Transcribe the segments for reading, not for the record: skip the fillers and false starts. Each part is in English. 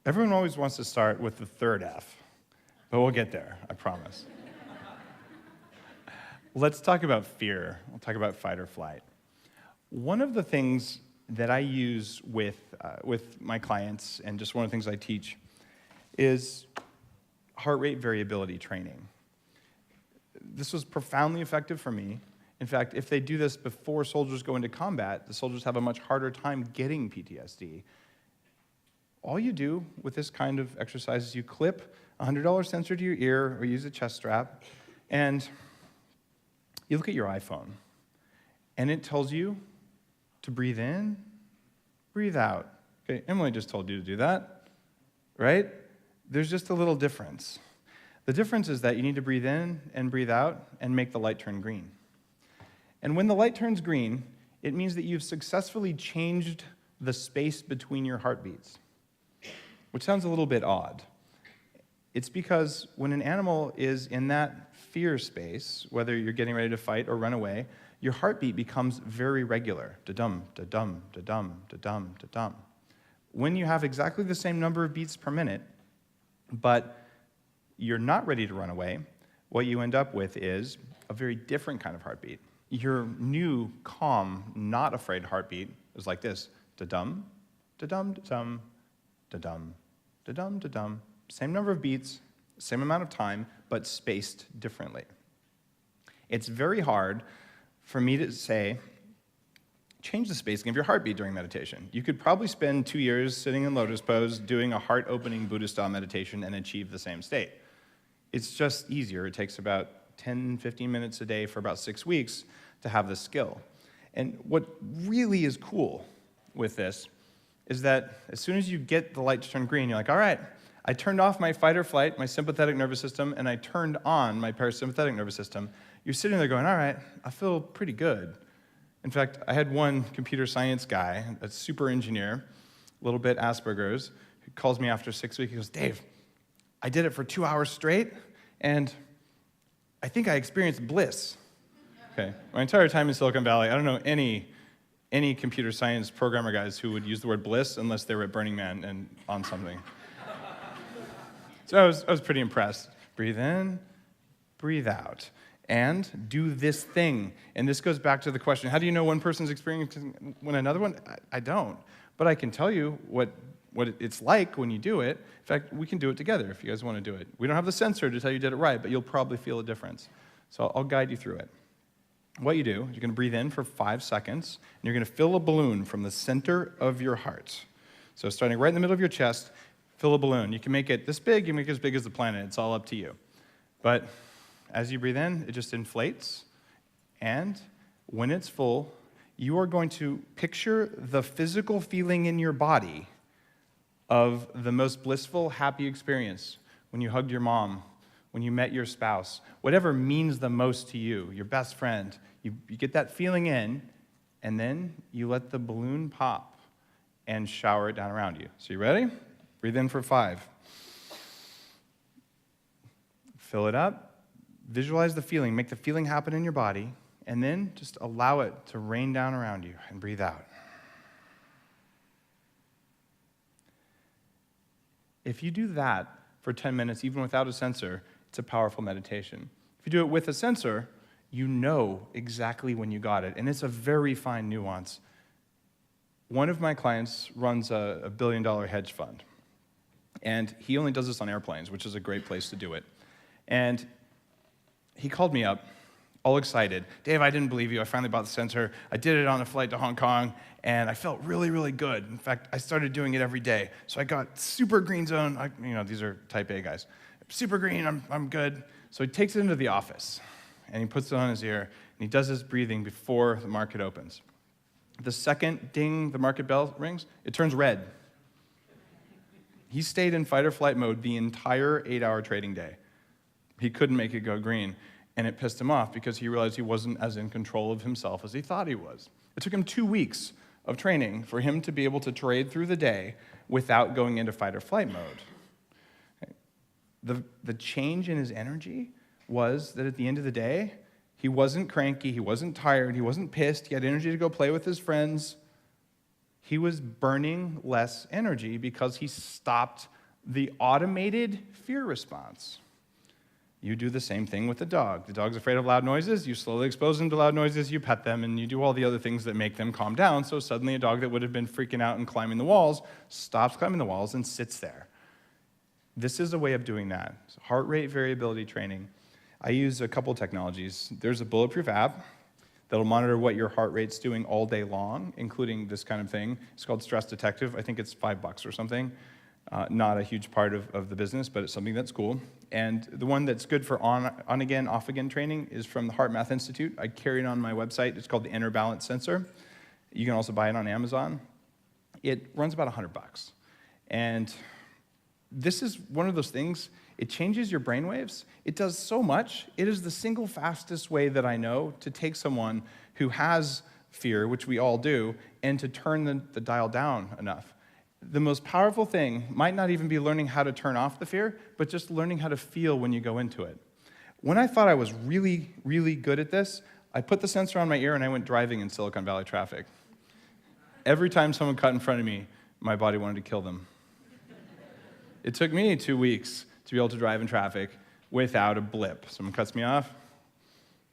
Everyone always wants to start with the third F, but we'll get there, I promise. Let's talk about fear. We'll talk about fight or flight. One of the things that I use with my clients, and just one of the things I teach, is heart rate variability training. This was profoundly effective for me. In fact, if they do this before soldiers go into combat, the soldiers have a much harder time getting PTSD. All you do with this kind of exercise is you clip a $100 sensor to your ear or use a chest strap, and you look at your iPhone, and it tells you to breathe in, breathe out. Okay, Emily just told you to do that, right? There's just a little difference. The difference is that you need to breathe in and breathe out and make the light turn green. And when the light turns green, it means that you've successfully changed the space between your heartbeats, which sounds a little bit odd. It's because when an animal is in that fear space, whether you're getting ready to fight or run away, your heartbeat becomes very regular. Da-dum, da-dum, da-dum, da-dum, da-dum. When you have exactly the same number of beats per minute, but you're not ready to run away, what you end up with is a very different kind of heartbeat. Your new, calm, not afraid heartbeat is like this. Da-dum, da-dum, da-dum, da-dum, da-dum, da-dum. Same number of beats, same amount of time, but spaced differently. It's very hard for me to say, change the spacing of your heartbeat during meditation. You could probably spend 2 years sitting in lotus pose doing a heart-opening Buddhist-style meditation and achieve the same state. It's just easier. It takes about 10, 15 minutes a day for about 6 weeks to have this skill. And what really is cool with this is that as soon as you get the light to turn green, you're like, all right, I turned off my fight or flight, my sympathetic nervous system, and I turned on my parasympathetic nervous system. You're sitting there going, all right, I feel pretty good. In fact, I had one computer science guy, a super engineer, a little bit Asperger's, who calls me after 6 weeks. He goes, Dave, I did it for 2 hours straight, and I think I experienced bliss. Okay, my entire time in Silicon Valley, I don't know any computer science programmer guys who would use the word bliss unless they were at Burning Man and on something. So I was pretty impressed. Breathe in, breathe out, and do this thing. And this goes back to the question, how do you know one person's experiencing when another one? I don't. But I can tell you what it's like when you do it. In fact, we can do it together if you guys want to do it. We don't have the sensor to tell you did it right, but you'll probably feel a difference. So I'll guide you through it. What you do, you're going to breathe in for 5 seconds, and you're going to fill a balloon from the center of your heart. So starting right in the middle of your chest, fill a balloon. You can make it this big, you can make it as big as the planet. It's all up to you. But as you breathe in, it just inflates, and when it's full, you are going to picture the physical feeling in your body of the most blissful, happy experience when you hugged your mom, when you met your spouse, whatever means the most to you, your best friend. You get that feeling in, and then you let the balloon pop and shower it down around you. So you ready? Breathe in for 5. Fill it up. Visualize the feeling. Make the feeling happen in your body, and then just allow it to rain down around you, and breathe out. If you do that for 10 minutes, even without a sensor, it's a powerful meditation. If you do it with a sensor, you know exactly when you got it, and it's a very fine nuance. One of my clients runs a $1 billion hedge fund, and he only does this on airplanes, which is a great place to do it. And he called me up, all excited. Dave, I didn't believe you. I finally bought the sensor. I did it on a flight to Hong Kong, and I felt really, really good. In fact, I started doing it every day. So I got super green zone. These are type A guys. Super green, I'm good. So he takes it into the office, and he puts it on his ear, and he does his breathing before the market opens. The second ding the market bell rings, it turns red. He stayed in fight or flight mode the entire 8-hour trading day. He couldn't make it go green, and it pissed him off because he realized he wasn't as in control of himself as he thought he was. It took him 2 weeks of training for him to be able to trade through the day without going into fight or flight mode. The change in his energy was that at the end of the day, he wasn't cranky, he wasn't tired, he wasn't pissed, he had energy to go play with his friends. He was burning less energy because he stopped the automated fear response. You do the same thing with the dog. The dog's afraid of loud noises. You slowly expose them to loud noises. You pet them, and you do all the other things that make them calm down. So suddenly a dog that would have been freaking out and climbing the walls stops climbing the walls and sits there. This is a way of doing that. It's heart rate variability training. I use a couple technologies. There's a bulletproof app that'll monitor what your heart rate's doing all day long, including this kind of thing. It's called Stress Detective. I think it's $5 or something. Not a huge part of the business, but it's something that's cool. And the one that's good for on again, off again training is from the Heart Math Institute. I carry it on my website. It's called the Inner Balance Sensor. You can also buy it on Amazon. It runs about $100. And this is one of those things, it changes your brainwaves. It does so much. It is the single fastest way that I know to take someone who has fear, which we all do, and to turn the dial down enough. The most powerful thing might not even be learning how to turn off the fear, but just learning how to feel when you go into it. When I thought I was really, really good at this, I put the sensor on my ear and I went driving in Silicon Valley traffic. Every time someone cut in front of me, my body wanted to kill them. It took me 2 weeks to be able to drive in traffic without a blip. Someone cuts me off,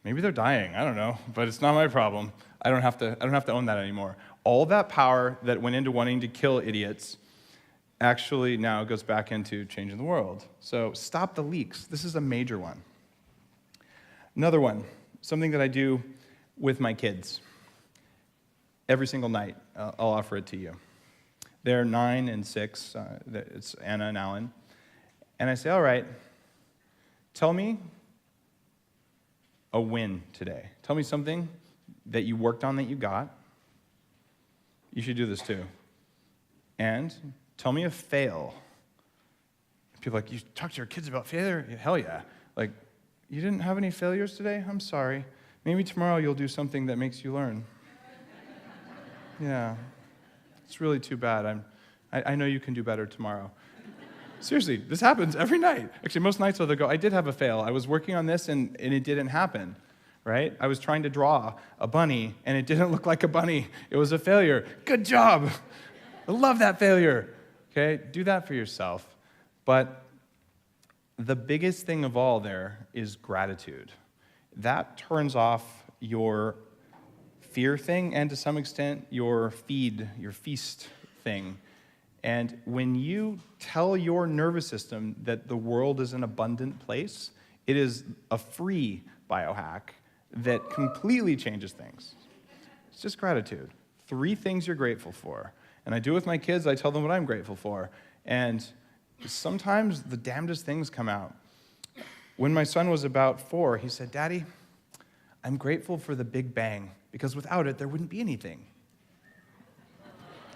maybe they're dying, I don't know, but it's not my problem. I don't have to own that anymore. All that power that went into wanting to kill idiots actually now goes back into changing the world. So stop the leaks. This is a major one. Another one, something that I do with my kids. Every single night, I'll offer it to you. They're 9 and 6. It's Anna and Alan. And I say, all right, tell me a win today. Tell me something that you worked on that you got. You should do this too. And tell me a fail. People are like, you talk to your kids about failure? Hell yeah. Like, you didn't have any failures today? I'm sorry. Maybe tomorrow you'll do something that makes you learn. Yeah. It's really too bad. I know you can do better tomorrow. Seriously, this happens every night. Actually, most nights they'll go, I did have a fail. I was working on this and it didn't happen. Right? I was trying to draw a bunny, and it didn't look like a bunny. It was a failure. Good job. I love that failure. Okay? Do that for yourself. But the biggest thing of all there is gratitude. That turns off your fear thing, and to some extent, your feast thing. And when you tell your nervous system that the world is an abundant place, it is a free biohack that completely changes things. It's just gratitude. 3 things you're grateful for. And I do with my kids, I tell them what I'm grateful for. And sometimes the damnedest things come out. When my son was about 4, he said, Daddy, I'm grateful for the Big Bang, because without it, there wouldn't be anything.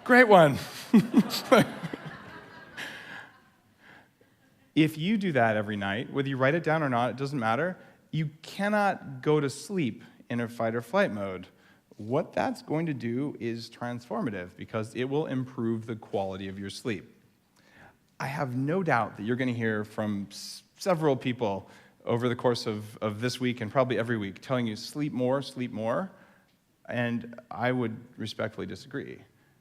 Great one. If you do that every night, whether you write it down or not, it doesn't matter. You cannot go to sleep in a fight or flight mode. What that's going to do is transformative because it will improve the quality of your sleep. I have no doubt that you're going to hear from several people over the course of this week and probably every week telling you sleep more, and I would respectfully disagree.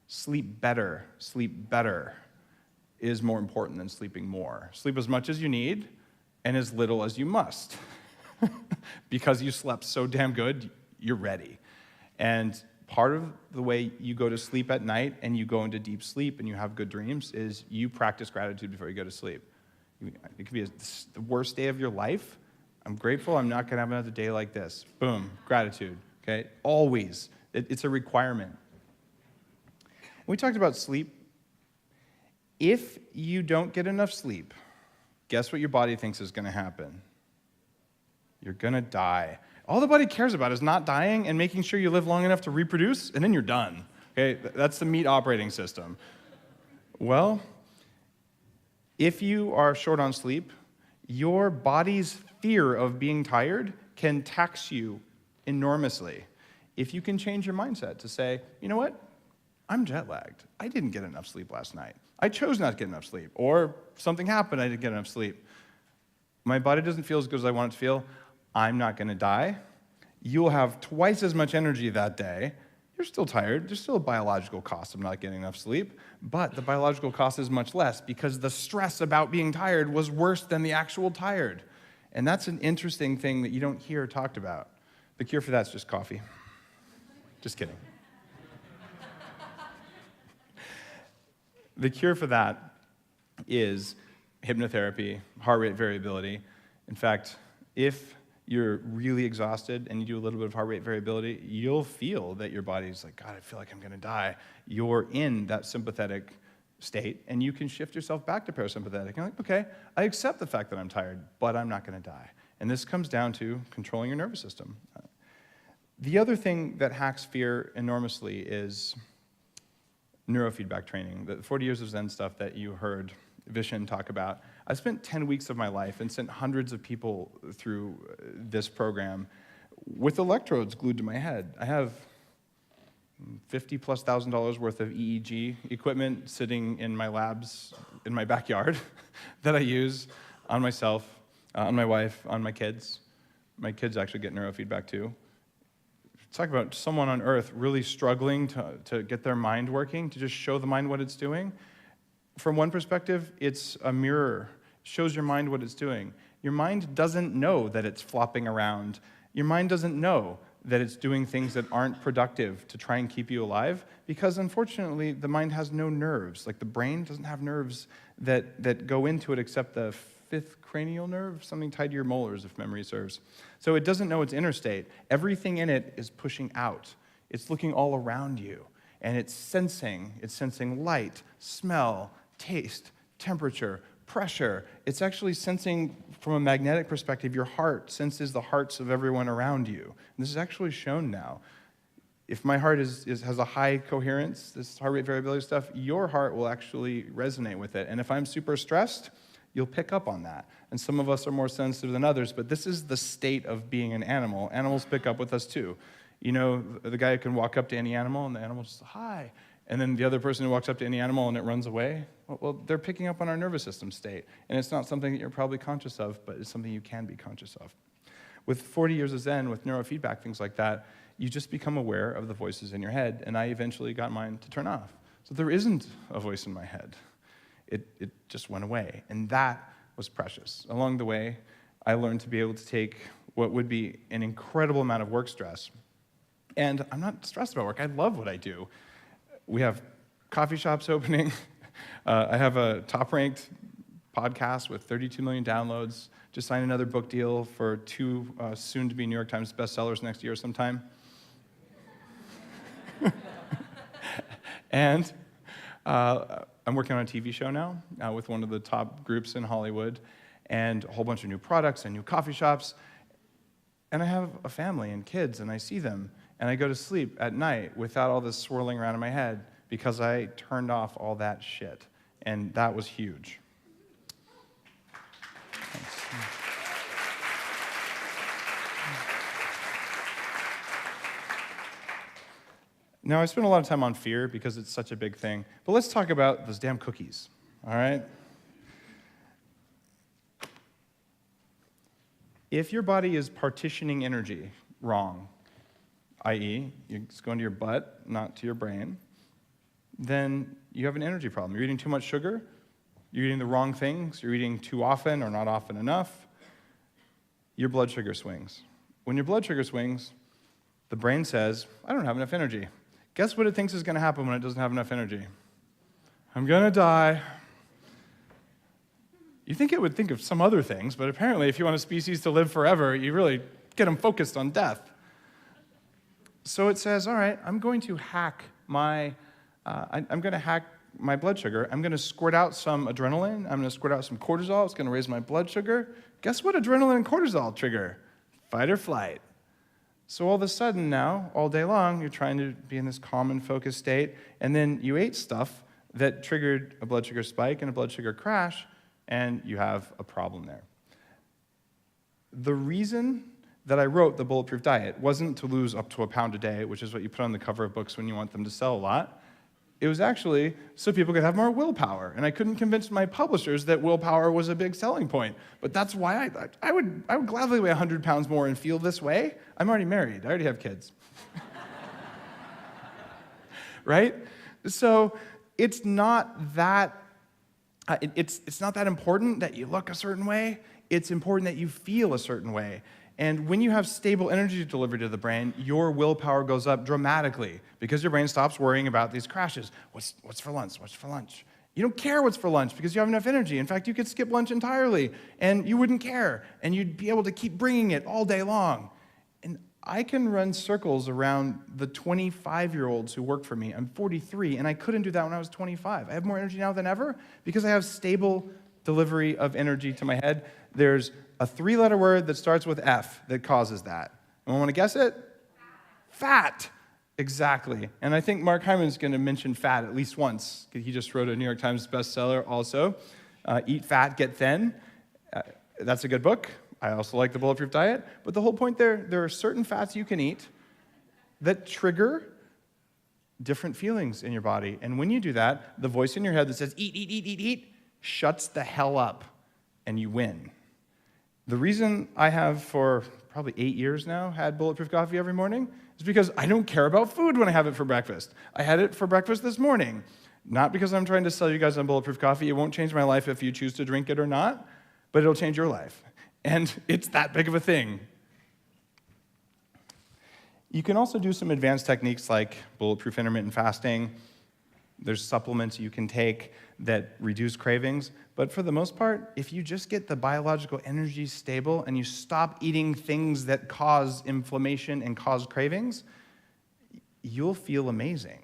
Sleep better is more important than sleeping more. Sleep as much as you need and as little as you must. Because you slept so damn good, you're ready. And part of the way you go to sleep at night and you go into deep sleep and you have good dreams is you practice gratitude before you go to sleep. It could be the worst day of your life. I'm grateful I'm not going to have another day like this. Boom, gratitude, okay? Always. It's a requirement. We talked about sleep. If you don't get enough sleep, guess what your body thinks is going to happen? You're going to die. All the body cares about is not dying and making sure you live long enough to reproduce, and then you're done. Okay, that's the meat operating system. Well, if you are short on sleep, your body's fear of being tired can tax you enormously. If you can change your mindset to say, you know what? I'm jet lagged. I didn't get enough sleep last night. I chose not to get enough sleep. Or something happened, I didn't get enough sleep. My body doesn't feel as good as I want it to feel. I'm not going to die. You'll have twice as much energy that day. you're still tired. There's still a biological cost of not getting enough sleep, but the biological cost is much less because the stress about being tired was worse than the actual tired. And that's an interesting thing that you don't hear talked about. The cure for that's just coffee. Just kidding. The cure for that is hypnotherapy, heart rate variability. In fact, if you're really exhausted and you do a little bit of heart rate variability, you'll feel that your body's like, God, I feel like I'm going to die. You're in that sympathetic state, and you can shift yourself back to parasympathetic. You're like, okay, I accept the fact that I'm tired, but I'm not going to die. And this comes down to controlling your nervous system. The other thing that hacks fear enormously is neurofeedback training, the 40 years of Zen stuff that you heard Vishen talk about. I spent 10 weeks of my life and sent hundreds of people through this program with electrodes glued to my head. I have $50,000+ worth of EEG equipment sitting in my labs in my backyard that I use on myself, on my wife, on my kids. My kids actually get neurofeedback too. Talk about someone on earth really struggling to get their mind working, to just show the mind what it's doing. From one perspective, it's a mirror. It shows your mind what it's doing. Your mind doesn't know that it's flopping around. Your mind doesn't know that it's doing things that aren't productive to try and keep you alive, because unfortunately, the mind has no nerves. Like the brain doesn't have nerves that go into it except the fifth cranial nerve, something tied to your molars, if memory serves. So it doesn't know its inner state. Everything in it is pushing out. It's looking all around you, and it's sensing light, smell, taste, temperature, pressure. It's actually sensing, from a magnetic perspective, your heart senses the hearts of everyone around you. And this is actually shown now. If my heart has a high coherence, this heart rate variability stuff, your heart will actually resonate with it. And if I'm super stressed, you'll pick up on that. And some of us are more sensitive than others, but this is the state of being an animal. Animals pick up with us too. You know, the guy who can walk up to any animal, and the animal just, hi. And then the other person who walks up to any animal and it runs away, well, they're picking up on our nervous system state. And it's not something that you're probably conscious of, but it's something you can be conscious of. With 40 years of Zen, with neurofeedback, things like that, you just become aware of the voices in your head, and I eventually got mine to turn off. So there isn't a voice in my head. It just went away, and that was precious. Along the way, I learned to be able to take what would be an incredible amount of work stress, and I'm not stressed about work. I love what I do. We have coffee shops opening. I have a top-ranked podcast with 32 million downloads. Just signed another book deal for 2 soon-to-be New York Times bestsellers next year sometime. And I'm working on a TV show now with one of the top groups in Hollywood, and a whole bunch of new products and new coffee shops. And I have a family and kids, and I see them. And I go to sleep at night without all this swirling around in my head because I turned off all that shit. And that was huge. Thanks. Now, I spent a lot of time on fear because it's such a big thing. But let's talk about those damn cookies, all right? If your body is partitioning energy wrong, i.e., it's going to your butt, not to your brain, then you have an energy problem. You're eating too much sugar, you're eating the wrong things, you're eating too often or not often enough, your blood sugar swings. When your blood sugar swings, the brain says, I don't have enough energy. Guess what it thinks is going to happen when it doesn't have enough energy? I'm going to die. You think it would think of some other things, but apparently if you want a species to live forever, you really get them focused on death. So it says, all right, I'm going to hack my blood sugar. I'm going to squirt out some adrenaline. I'm going to squirt out some cortisol. It's going to raise my blood sugar. Guess what adrenaline and cortisol trigger? Fight or flight. So all of a sudden now, all day long, you're trying to be in this calm and focused state, and then you ate stuff that triggered a blood sugar spike and a blood sugar crash, and you have a problem there. The reason that I wrote the Bulletproof Diet wasn't to lose up to a pound a day, which is what you put on the cover of books when you want them to sell a lot. It was actually so people could have more willpower. And I couldn't convince my publishers that willpower was a big selling point. But that's why I would gladly weigh 100 pounds more and feel this way. I'm already married. I already have kids. right? So it's not that it's not that important that you look a certain way. It's important that you feel a certain way. And when you have stable energy delivery to the brain, your willpower goes up dramatically because your brain stops worrying about these crashes. What's for lunch? What's for lunch? You don't care what's for lunch because you have enough energy. In fact, you could skip lunch entirely, and you wouldn't care, and you'd be able to keep bringing it all day long. And I can run circles around the 25-year-olds who work for me. I'm 43, and I couldn't do that when I was 25. I have more energy now than ever because I have stable delivery of energy to my head. There's a 3-letter word that starts with F that causes that. Anyone want to guess it? Fat. Exactly. And I think Mark Hyman's going to mention fat at least once. He just wrote a New York Times bestseller also. Eat Fat, Get Thin. That's a good book. I also like the Bulletproof Diet. But the whole point there are certain fats you can eat that trigger different feelings in your body. And when you do that, the voice in your head that says, eat, eat, eat, eat, eat, shuts the hell up, and you win. The reason I have, for probably 8 years now, had Bulletproof coffee every morning is because I don't care about food when I have it for breakfast. I had it for breakfast this morning. Not because I'm trying to sell you guys on Bulletproof coffee. It won't change my life if you choose to drink it or not, but it'll change your life. And it's that big of a thing. You can also do some advanced techniques like bulletproof intermittent fasting. There's supplements you can take that reduce cravings. But for the most part, if you just get the biological energy stable and you stop eating things that cause inflammation and cause cravings, you'll feel amazing.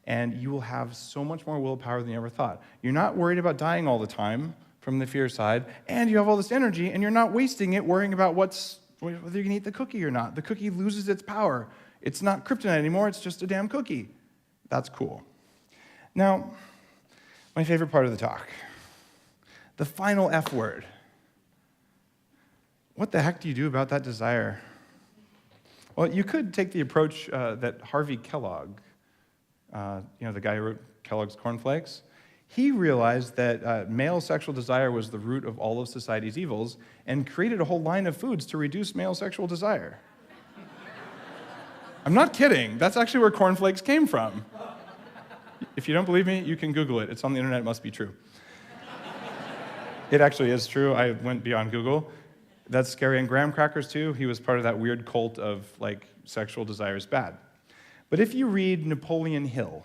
And you will have so much more willpower than you ever thought. You're not worried about dying all the time from the fear side, and you have all this energy, and you're not wasting it worrying about whether you can eat the cookie or not. The cookie loses its power. It's not kryptonite anymore, it's just a damn cookie. That's cool. Now, my favorite part of the talk, the final F word. What the heck do you do about that desire? Well, you could take the approach that Harvey Kellogg, the guy who wrote Kellogg's Corn Flakes, he realized that male sexual desire was the root of all of society's evils and created a whole line of foods to reduce male sexual desire. I'm not kidding. That's actually where Corn Flakes came from. If you don't believe me, you can Google it. It's on the internet. It must be true. It actually is true. I went beyond Google. That's scary. And graham crackers, too. He was part of that weird cult of, sexual desire is bad. But if you read Napoleon Hill,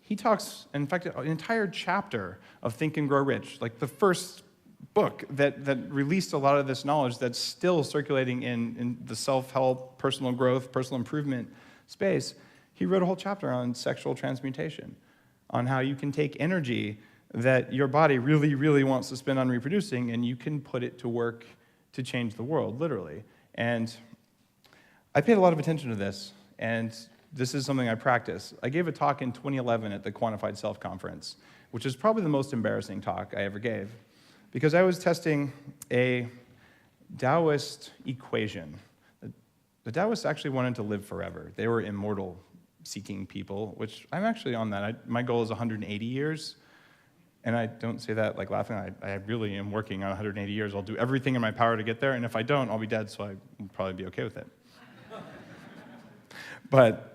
he talks, in fact, an entire chapter of Think and Grow Rich, like the first book that released a lot of this knowledge that's still circulating in the self-help, personal growth, personal improvement space. He wrote a whole chapter on sexual transmutation, on how you can take energy that your body really, really wants to spend on reproducing, and you can put it to work to change the world, literally. And I paid a lot of attention to this, and this is something I practice. I gave a talk in 2011 at the Quantified Self Conference, which is probably the most embarrassing talk I ever gave, because I was testing a Taoist equation. The Taoists actually wanted to live forever. They were immortal-seeking people, which I'm actually on that. My goal is 180 years, and I don't say that like laughing. I really am working on 180 years. I'll do everything in my power to get there, and if I don't, I'll be dead, so I'll probably be okay with it. But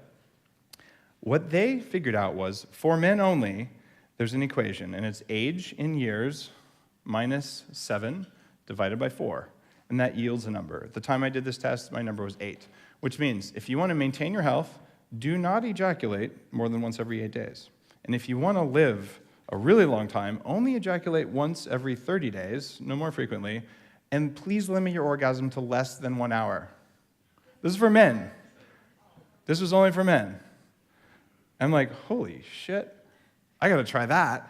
what they figured out was, for men only, there's an equation, and it's age in years minus 7 divided by 4, and that yields a number. At the time I did this test, my number was 8, which means if you want to maintain your health, do not ejaculate more than once every 8 days. And if you want to live a really long time, only ejaculate once every 30 days, no more frequently, and please limit your orgasm to less than 1 hour. This is for men. This was only for men. I'm like, holy shit, I gotta try that.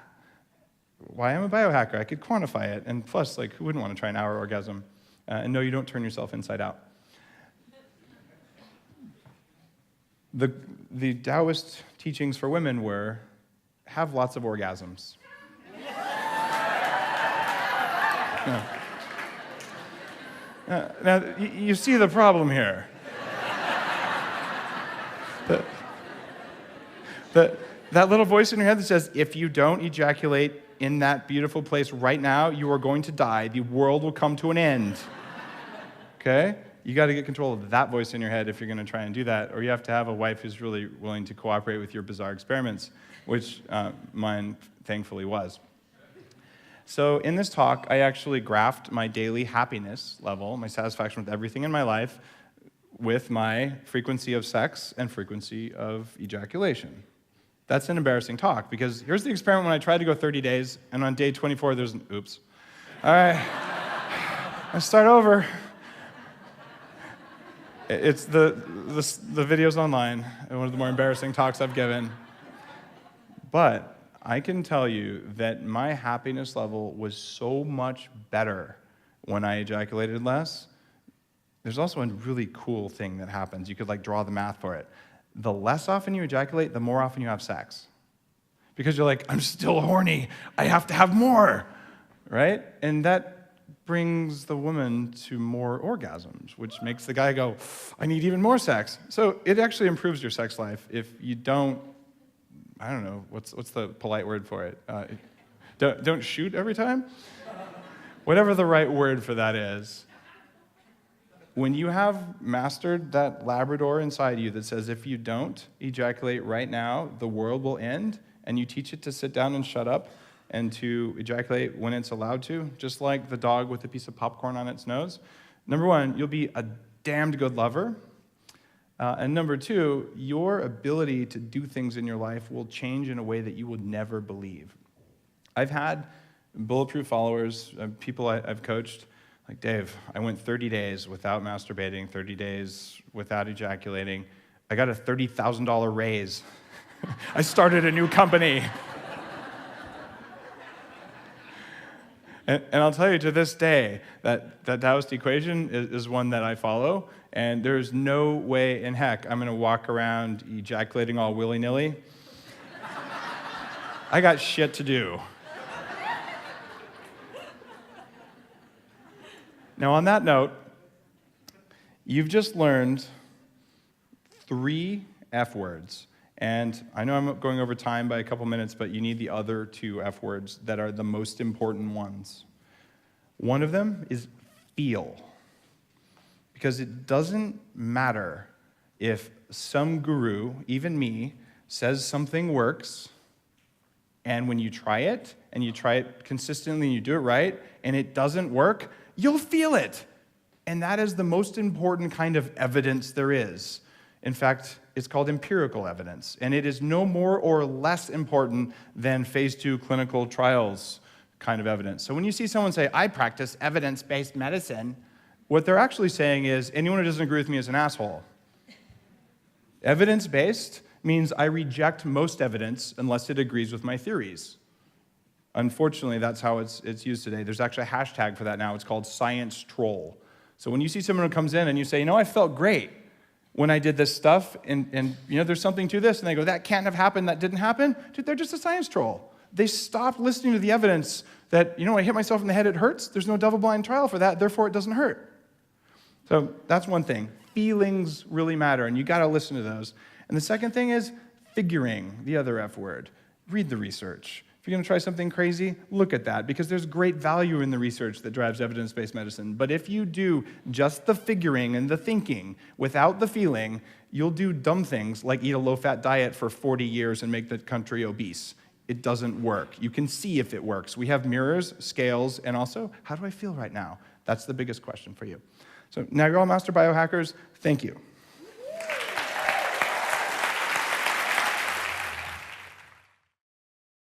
Why, I'm a biohacker, I could quantify it, and plus, who wouldn't want to try an hour orgasm? And no, you don't turn yourself inside out. The Taoist teachings for women were, have lots of orgasms. Now, you see the problem here. That little voice in your head that says, if you don't ejaculate in that beautiful place right now, you are going to die. The world will come to an end. Okay? you got to get control of that voice in your head if you're going to try and do that, or you have to have a wife who's really willing to cooperate with your bizarre experiments, which mine thankfully was. So in this talk, I actually graphed my daily happiness level, my satisfaction with everything in my life, with my frequency of sex and frequency of ejaculation. That's an embarrassing talk, because here's the experiment when I tried to go 30 days, and on day 24, there's an oops. All right, let's start over. It's the video's online, one of the more embarrassing talks I've given. But I can tell you that my happiness level was so much better when I ejaculated less. There's also a really cool thing that happens. You could draw the math for it. The less often you ejaculate, the more often you have sex. Because you're like, I'm still horny, I have to have more, right? And that brings the woman to more orgasms, which makes the guy go, I need even more sex. So it actually improves your sex life if you don't, I don't know, what's the polite word for it? Don't shoot every time? Whatever the right word for that is. When you have mastered that Labrador inside you that says, if you don't ejaculate right now, the world will end, and you teach it to sit down and shut up and to ejaculate when it's allowed to, just like the dog with a piece of popcorn on its nose, number one, you'll be a damned good lover. And number two, your ability to do things in your life will change in a way that you would never believe. I've had bulletproof followers, people I've coached, like, Dave, I went 30 days without masturbating, 30 days without ejaculating. I got a $30,000 raise. I started a new company. And I'll tell you, to this day, that Taoist equation is one that I follow, and there's no way in heck I'm going to walk around ejaculating all willy-nilly. I got shit to do. Now, on that note, you've just learned 3 F words. And I know I'm going over time by a couple minutes, but you need the other 2 F words that are the most important ones. One of them is feel. Because it doesn't matter if some guru, even me, says something works, and when you try it consistently, and you do it right, and it doesn't work, you'll feel it. And that is the most important kind of evidence there is. In fact, it's called empirical evidence, and it is no more or less important than phase 2 clinical trials kind of evidence. So when you see someone say, I practice evidence-based medicine, what they're actually saying is, anyone who doesn't agree with me is an asshole. Evidence-based means I reject most evidence unless it agrees with my theories. Unfortunately, that's how it's used today. There's actually a hashtag for that now. It's called science troll. So when you see someone who comes in and you say, I felt great when I did this stuff, and there's something to this, and they go, that can't have happened, that didn't happen. Dude, they're just a science troll. They stopped listening to the evidence that, I hit myself in the head, it hurts. There's no double-blind trial for that, therefore it doesn't hurt. So that's one thing. Feelings really matter, and you got to listen to those. And the second thing is figuring, the other F word. Read the research. If you're going to try something crazy, look at that, because there's great value in the research that drives evidence-based medicine. But if you do just the figuring and the thinking without the feeling, you'll do dumb things like eat a low-fat diet for 40 years and make the country obese. It doesn't work. You can see if it works. We have mirrors, scales, and also, how do I feel right now? That's the biggest question for you. So now you're all master biohackers. Thank you.